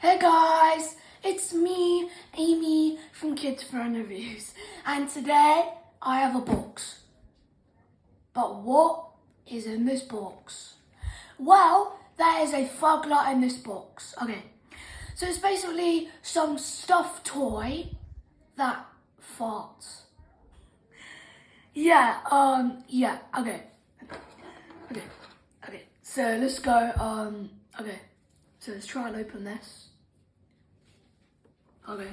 Hey guys, it's me, Amy from Kids Phone Reviews, and today I have a box. But what is in this box? Well, there is a FUGGLER in this box. Okay, so it's basically some stuffed toy that farts. Yeah, okay. So let's go, okay. So let's try and open this. Okay.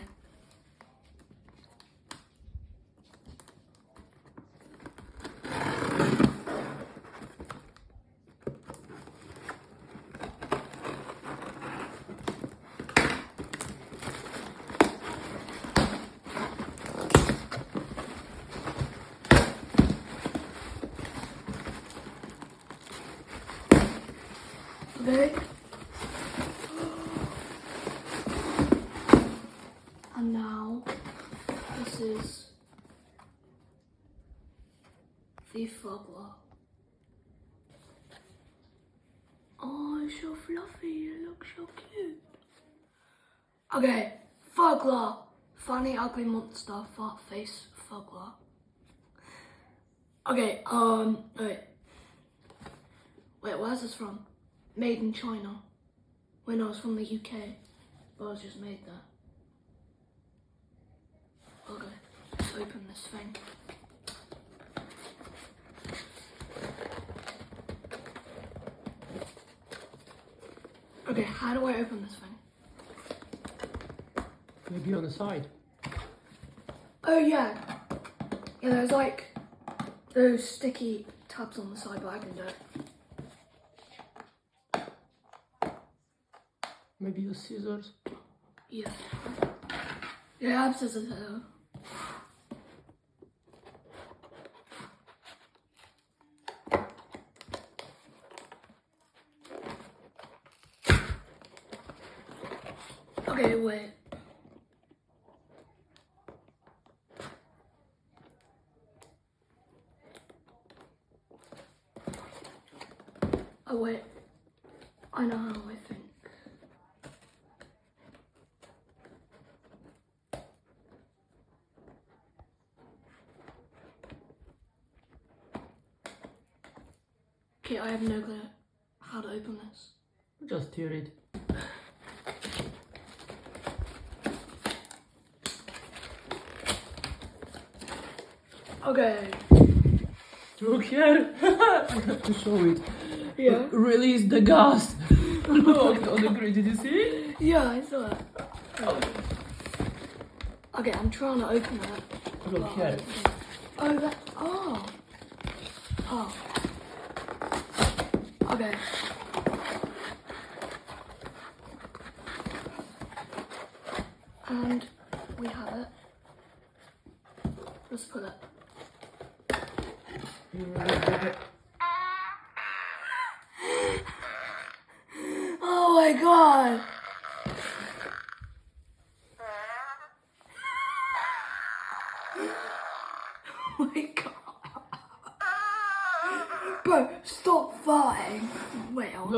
Okay. And now, this is the FUGGLER. Oh, it's so fluffy, it looks so cute. Okay, FUGGLER. Funny ugly monster, fart face, FUGGLER. Okay, wait, where's this from? Made in China. When I was from the UK, but I was just made there. Okay, let's open this thing. Okay, how do I open this thing? Maybe on the side. Oh yeah. Yeah, there's like those sticky tabs on the side, but I can do it. Maybe use scissors. Yeah. Yeah, I have scissors here. Okay, wait. Oh wait. I know how I think. Okay, I have no clue how to open this. Just tear it. Okay. Look here. I have to show it. Yeah. Release the gas. Look on the grid. Did you see? Yeah, I saw it. Okay, I'm trying to open it. Look here. Oh, that. Oh. Oh. Okay. And we have it. Let's put it. Oh my god! Oh my god. Bro, stop farting. Wait, I want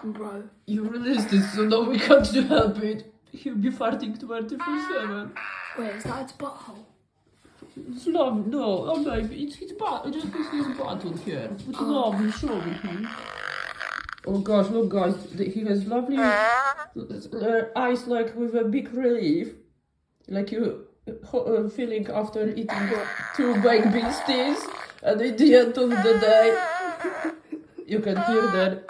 to Bro. You released it, so now we can't help it. He'll be farting 24/7. Wait, is that its butthole? It's lovely. No, I'm like, it's his butt. Just his button here. It's lovely. Show me. Oh gosh, look guys, he has lovely eyes, like with a big relief, like you feeling after eating 2 baked bean sticks, and at the end of the day, you can hear that